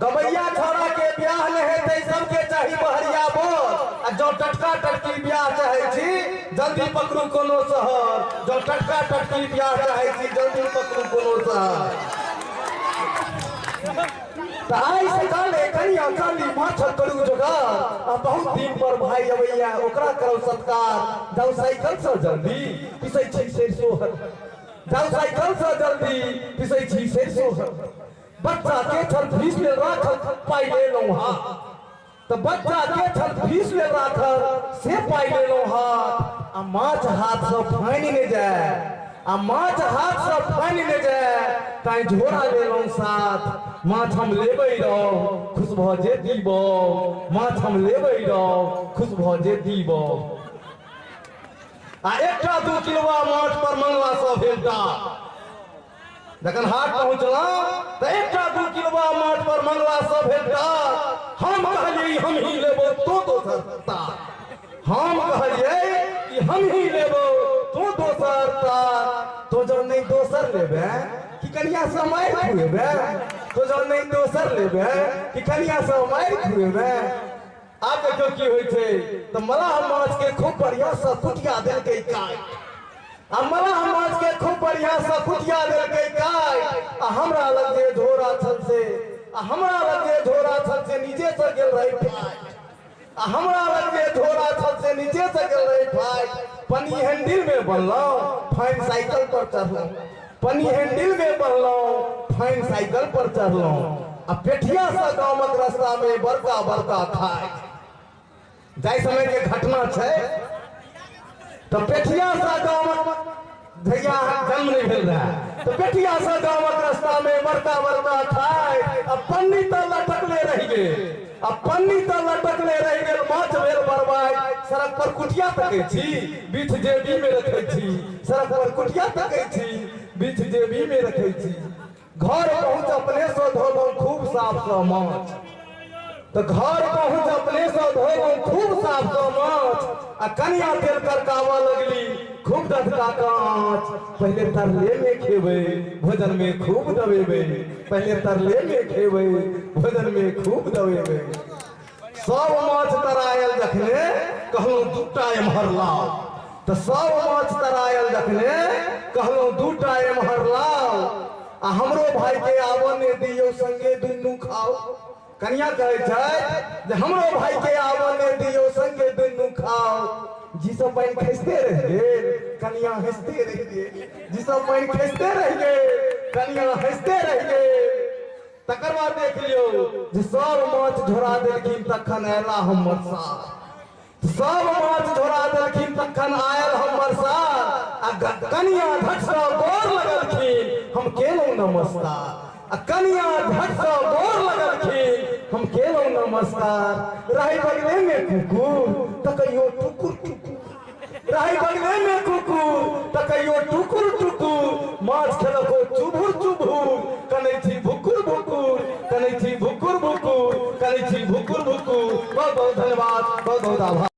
गवैया छोड़ा के ब्याह नहीं हेतै सबके चाही बहरिया बोल। जो टटका टटकी ब्याह चाहे छी जल्दी पकड़ू कोनो शहर। जो टटका टटकी ब्याह चाहे छी जल्दी पकड़ू कोनो शहर। ताई से काले करिया काली माछ करू जोगार। बहुत दिन पर भाई अवैया ओकरा करो सत्कार। जाऊ साइकिल से जल्दी पिसै छी सरसो हर। जाऊ साइकिल से जल्दी पिसै छी सरसो हर। बच्चा के छल फीस ले राखल पाई ले लो हाथ। तो बच्चा के छल फीस ले राखल से पाई ले लो हाथ। आ माछ हाथ से फाइन ने जाए। आ माछ हाथ से फाइन ने जाए ताई झोरा ले लो साथ। माछ हम लेबै रहो खुश भ जे दीबो। माछ हम लेबै रहो खुश भ जे दीबो। आ एकटा 2 किलोवा माछ पर मंगला से भेलता। जखन हाट पहुंचला तो एकटा 2 किलोवा माछ पर मंगला से भेलता। हम कहलिए हम ही लेबो तो दोसरता। हम कहलिए कि हम ही लेबो तो दोसरता। तो जो नहीं दोसर लेबे कि कनिया से मार खुएबे। तो जो नहीं दोसर लेबे कि कनिया से मार खुएबे। आब देखो की होय छै तो मलाह माछ के खूब बढ़िया से कुटिया देलकै काट। आ मलाह माछ के खूब बढ़िया से कुटिया देलकै काट। आ हमरा लग जे झोरा छल से हमरा लग जे झोरा छल से नीचे से गेल रही फाट। आ हमरा लग जे झोरा छल से नीचे से गेल रही फाट। पन्नी हैंडल में बनलो फाइन साइकिल पर चढ़लो। पन्नी हैंडल में बनलो फाइन साइकिल पर चढ़लो। आ पेठिया से गामक रास्ता में बड़का बड़का खाई जाय समय के घटना छै। तो पेठिया से गामक भैया जन्म नहीं भेल रहा। तो पेठिया से गामक रास्ता में बड़का बड़का खाई। अब पन्नी तो लटकले रह गए। अब पन्नी तो लटकले रह गए माछ भेल बर्बाद। सड़क पर कुटिया तकै छी बीच जेबी में रखै छी। सड़क पर कुटिया तकै छी बीच जेबी में रखै छी। घर पहुंच अपने से धोबो खूब साफ से माछ। तो घर पहुंच अपने से धोबो खूब साफ से माछ। आ कनिया तेल करकावा लगली खूब दधका कांच। पहले तरले में खेबै भोजन में खूब दबेबै। पहले तरले में खेबै भोजन में खूब दबेबै। सब माछ तरायल जखने कहलौ 2टा एम्हर लाओ। तो सब माछ तरायल जखने कहलौ 2टा एम्हर लाओ। आ हमरो भाई के आवने दियो संगे दुनू खाओ। कन्या कहे छै जे हमरो भाई के आवने दियो संगे दुनू खाओ। जी सब पानी खसते रह गेल कन्या हंसते रह गेल। जी सब पानी खसते रह गेल कन्या हंसते रह गेल। तकर बाद देख लियो जे सब माछ झोरा देलखिन तखन आयला हमर साथ। सब माछ झोरा देलखिन तखन आयल हमर साथ। आ कन्या झट से गोर लगलखिन हम केलौ नमस्कार। आ कन्या झट से गोर लगलखिन हम केलौ नमस्कार। रही बगले में कुकुर तो कहियो टुकुर टुकुर। रही बगले में कुकुर तो कहियो टुकुर टुकुर। माछ खेलको चुभुर चुभुर कनै छी भुकुर भुकुर। कनै छी भुकुर भुकुर कनै छी भुकुर भुकुर। बहुत बहुत धन्यवाद बहुत बहुत आभार।